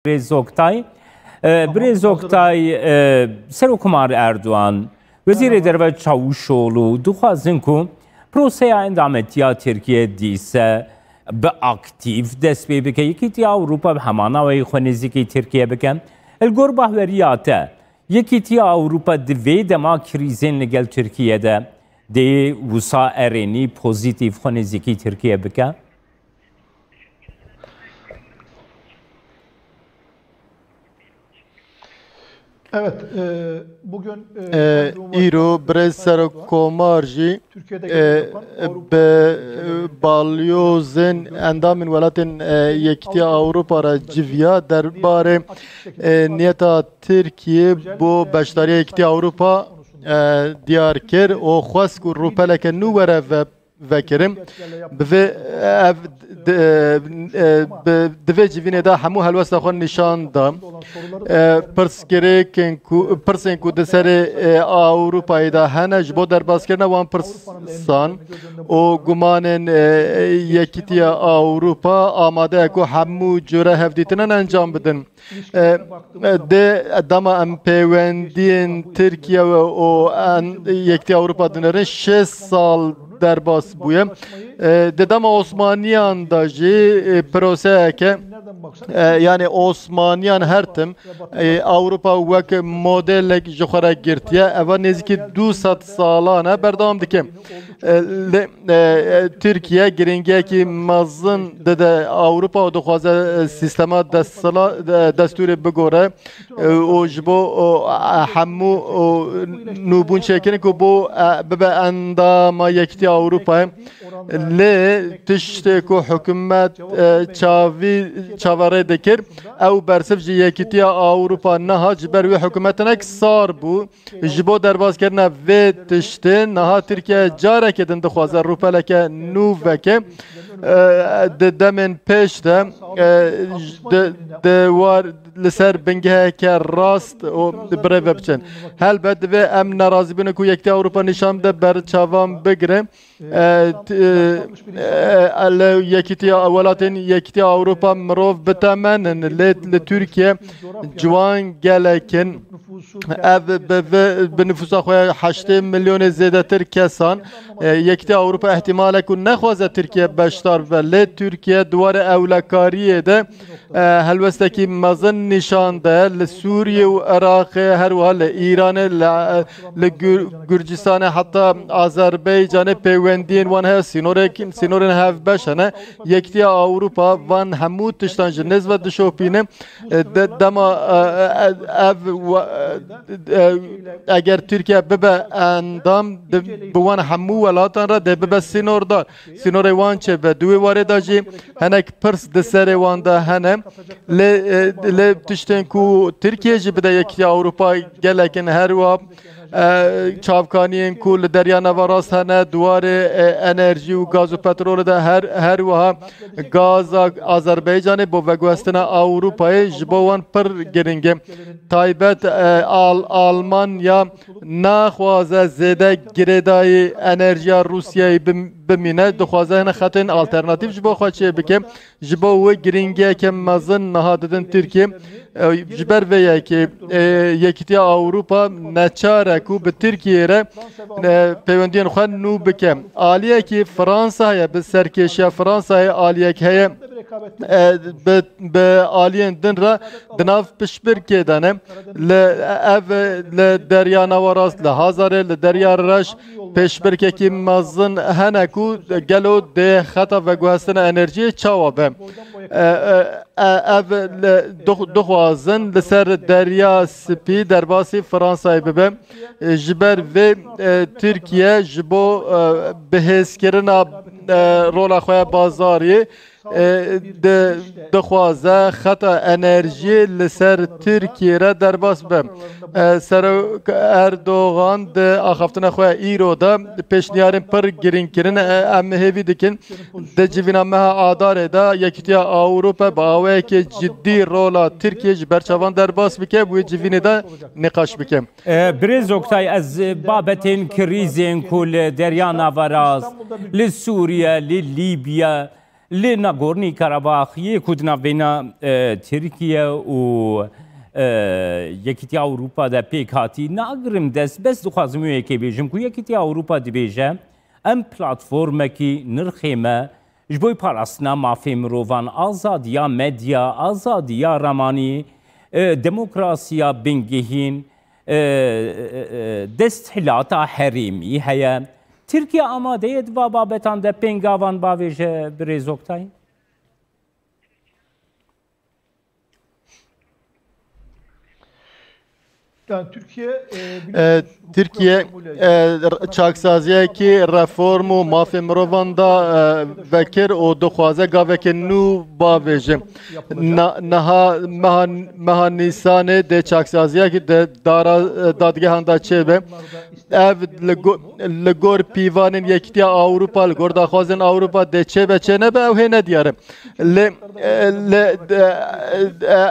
Brez Oktay. Brez Oktay Serokkumar Erdoğan Vezîr-i Derve Çavuşoğlu dixwazin ku proseya endametiya Tirkiye dîse bi aktif dest pê bike yekîtiya Ewropa bi hemana wê xwe nêzîkî Tirkiye bike. Li gor bahweriya te yekîtiya Ewropa di vê dema krîzên li gel Tirkiye'de dê wisa erênî pozîtîv xwe nêzîkî Tirkiye bike? Evet, bugün İro Brez Serokkomar jî be balyozên endamên welatên Yekîtiya Ewropa re civiya derbarê niyeta Tirkiye bo beşdariya Yekîtiya Ewropa diyar kir û xwest ku rûpeleke nû were vekirin divê civînê de hemû helwesta xwe nîşan da pirsên ku di serê Ewropayê de hene ji bo derbazkirina wan pirsan û gumanên Yekîtiya Ewropa amade ye ku hemû cure hevdîtinin encam bidin. Dê dema em peywendiyên Tirkiye û Yekîtiya Ewropa dinerin 6 sal derbas bûye. Di dema Osmaniyan da jî proseyeke yani Osmaniyan her tim Ewropa wek modelek ji xwe re girtiye. Eva nêzîkî 200 salan e berdewam dike. Tirkiye giringiyekî mezin dide Ewropa dixwaze sîstema destûrê bigore û ji bo hemû nûbûn çêkirin ku bo bibe endama Yekîtiya Ewropayê. Lê tiştê ku hikûmet çavarê dikir ew bersiv ji Yekîtiya Ewropa neha ji ber wê hikûmetinek sar bû ji bo derbazkirina vê tiştê niha Tirkiye carekê din dixwaze rûpeleke nû veke di demên pêş de war li ser bingeheke rast û birêve biçin. Helbet divê em nerazî bînin ku Yekîtiya Ewropa nîşan bide berçavan bigire. Yekîtiya welatên Yekîtiya Ewropa mirov bitemenin lê li Tirkiye ciwan gelekin ev bi nüfusa xwe 8 milyonê zêdetir kesan Yekîtiya Ewropa ihtimalek ku nexwaze Tirkiye beşdar ve lê Tirkiye duwarê ewlekariyê de helwestekî mezin nîşan de li Sûriye û Iraqê her wiha li Îranê li Gürcistanê heta Azerbaycanê peywendiyên wan heye sînorên hevbeş hene. Yekîtiya Ewropa van hemû tiştan ji nêz ve dişopîne dema ev eger Tirkiye bibe endam bi wan hemû welatan re dê bibe sînordar. Sînorê wan çê ve duwê warê da jî hinek pirs di serê wan de hene. Lê tiştên ku Tirkiye jî bide Yekîtiya Ewropa gelekin her wiha çavkaniyên ku li derya nava rast hene duwarê enerjî û gaz û petrolê de her wiha gaza Azerbaycanê bo veguhestina Ewropayê ji bo wan pir giring e. Taybet Almanya naxwaze zêde girêdayê enerjiya Rusyayê bimîne dixwaze hine xetên alternatîv ji bo xwe çê bike ji bo wê giringiyeke mezin niha didin Tirkiye ji ber vê yekê Yekîtiya Ewropa neçare ku bi Tirkiye re peywendiyên xwe nû bike. Aliyekî Fransa heye bi serkêşiya Fransayê aliyek heye bi aliyên din re di nav piştbirkê de ne li derya nava rast li Hazarê li derya reş pêşbirkekî mezin hene ku gelo dê xeta veguhestina enerjiyê çawa be. Ev dixwazin li ser derya spî derbasî Fransayê bibe ji ber vê Tirkiye ji bo bihêzkirina rola xwe bazariyê dixwaze xeta enerjiyê li ser Tirkiye re derbas be. Serok Erdoğan di axaftina xwe îro de pêşniyarên pir girîngkirin em hêvî dikin di civîna meha adarê de Yekîtiya Ewropa bi awayekî ciddî rola Tirkiye ji berçavan derbas bike wê civînê de nîqaş bike. Brez Oktay ez babetên krîzên ku li derya nava rast li Sûriye li Libya لناغورني كاراباخ كودنا بين تركيا و یکیتی اروپا دا پیک هاتی ناگرم دست بس دخوازم یکی بیجم که یکیتی اروپا دی بیجم ام پلاتفورم کی نرخیمه جبوی پاراستنا مافی مروان آزادیا مدیا آزادیا رمانی دموکراسیا بنگهین دستحلاتا حریمی هیا ترکیه آماده اید و بابتان دا پنگاوان باویجه بریزوکتای؟ Yani Türkiye çaksazıya ki reformu mafya mrovanda vekir o dokwaze gaveke nu baveje naha mehanisane de çaksazıya ki de dadgehanda çebe ev legor pivanin yektiya Avrupa legor da khazin Avrupa de çebe çene be ev hene diyarım le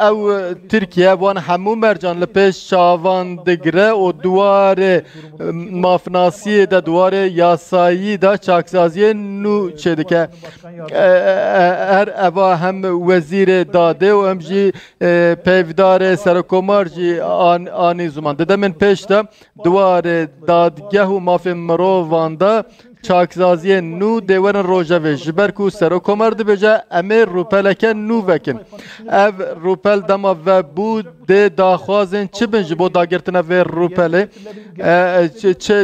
ev Türkiye van hamu mercan le peş çavan digre o duvar mafnasiye de duvarı yasayı da çaksazıya nu çedike eva hem vezire dade o hem jî pevdare serkomarci ani zaman dedemin peşte duvarı dadgehu mafya mirovanda çaksazıya nu deverin rojave jiberku serkomar dibeje emir rupeleke nu vekin ev rupel dema ve bu de daxwazin çibin ji bo dagirtina ve rupeli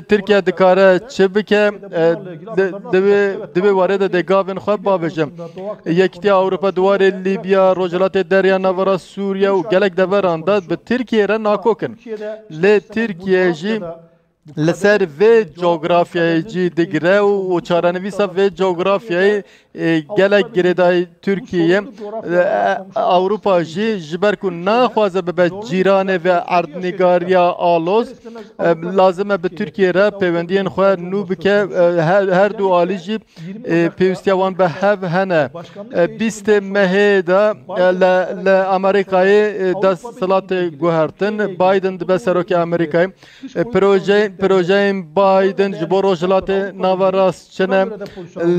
Türkiye dikare çibike dibe varede de gavin xwe bavejem yektiya Avrupa duvarê Libya Rojhilatê Derya Navara Sûriye û gelek deveran da bi Tirkiye re nakokin lê Tirkiye jî li ser vê coğrafyayê cî digire û çarenivîsa vê coğrafyayê gelek girêdayî Tirkiye Avrupa jî ji ber ku naxwaze bibe cîranê ve erdnîgariya alos lazim e bi Tirkiye re peywendiyên xwe nû bike her du alî jî pêwîstiya wan bi hev hene bîstê mehê de li Amerîkayê desthilatê guhertin Biden dibe serokê Amerîkayê projeyên Biden ji bo Rojhilatê Navarast çine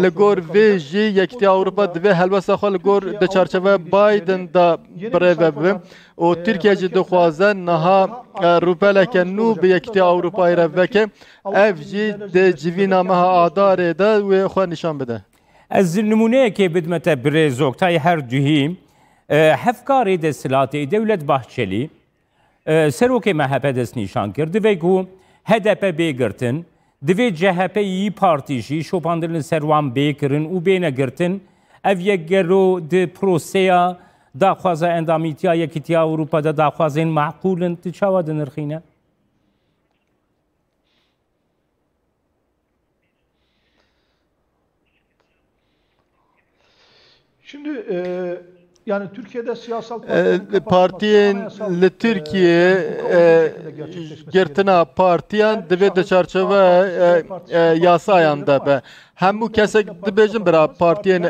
li gor vê jî yekîtiya Avrupa divê helbesa xwe li gor di çarçeve Biden da birêve bibe û Tirkiye jî dixwaze niha rûpeleke nû bi yekîtiya Awropayê re veke ev jî di civîna meha adarê de wê xwe nîşan bide. Ez numuneyekê bidmete birêz Oktay her duhî hevkarê desthilatê Devlet Bahçeli serokê MHP dest nîşan kir divê ku HDP bêgirtin divê CHP yî partî jî şopandirin ser wan bêkirin û bêne girtin ev yek gero di proseya daxwaza endamîtiya yekîtiya Awropa'da daxwazên meqûlin tu çawa dinirxîne? Şimdi yani Türkiye'de siyasal partiyen li Türkiye girtina partiyan divê di çarçeve yasayan de be hemû kesek dibêjin bira partiyên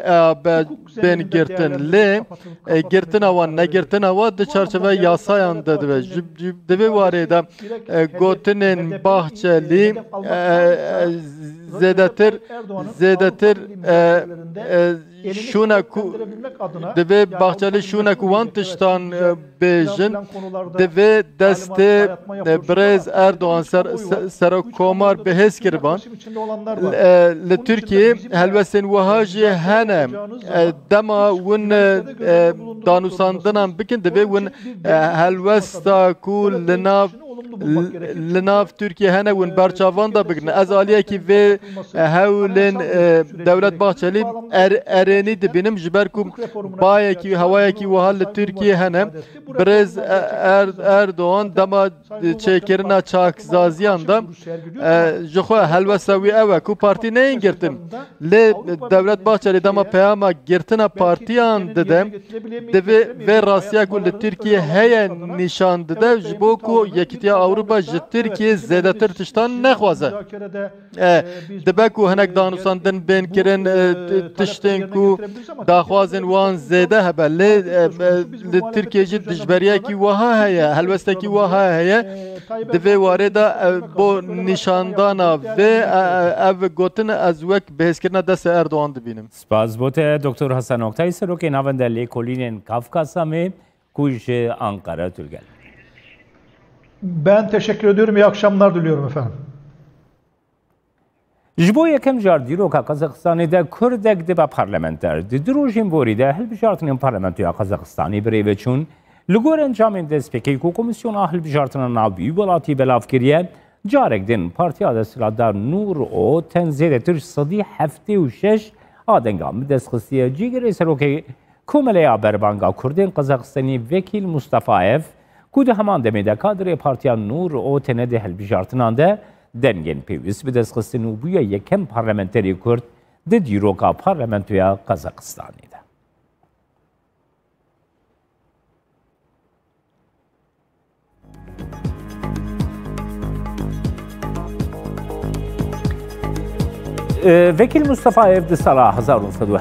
bên girtin lê girtina wan negirtina wan di çarçeve yasayan de dibe divê warê de gotinên Bahçelî zêdetir şuna ku divê Bahçeli şuna ku wan tiştan bêjin divê destê Birêz Erdoğan serokkomar bi hêz kiriban li Türkiye helwestên wiha jî hene dema win danûsandinan bikin divê win helwesta ku li nav Türkiye hene win berçavan da bikin ez aliyekî vê hewlên Devlet Bahçeli erênî dibînim ji ber ku bayekî hewayekî wiha li Türkiye hene Birêz Erdoğan dema çêkirina çakzaziyan da ji xwe helwesta wî ew e ku partî neyên girtin lê Devlet Bahçeli dema peyama girtina partiyan dide divê vê rastiya ku li Türkiye heye nîşan dide ji bo ku yekîtiya Partiya Avrupa ji Tirkiye zêdetir tiştan nexwaze. Dibe ku hinek danûsandin bên kirin tiştên ku daxwazên wan zêde hebe lê li Tirkiye jî dijberiyekî wiha heye, helwestekî wiha heye. Di vê warê de bo nîşandana vê ev gotin ez wek bihêzkirina destê Erdogan dibînim. Spas bote Dr. Hasan Oktay serokê navenda lêkolînên Kafkasya me ku ji Ankara tülgel. Ben teşekkür ediyorum. İyi akşamlar diliyorum efendim. Ji bo yekem jar dîroka Qazaxistanê de Kurdek dibe parlamenter. Di du rojên borî de hilbijartinên parlamentoya Qazaxistanê birêve çûn li gor encamên destpêkê ku Komîsyona Hilbijartina Navî welatî belav kiriye, carek din Partiya Desthilatdar Nur O ten zêdetir sedî heftê û şeş a dengan bi destxistiye cîgerê serokê Komeleya Berbanga Kurdên Qazaxistanî Vekîl Mustafayev ku di heman demê de kadrê Partiya Nur O tene de hilbijartinan de dengên pêwîst bi destxistin û bûye yekem parlamenterê Kurd di dîroka parlamentoya Qazaxistanê de. Vekîl Mustafayev di sala 1970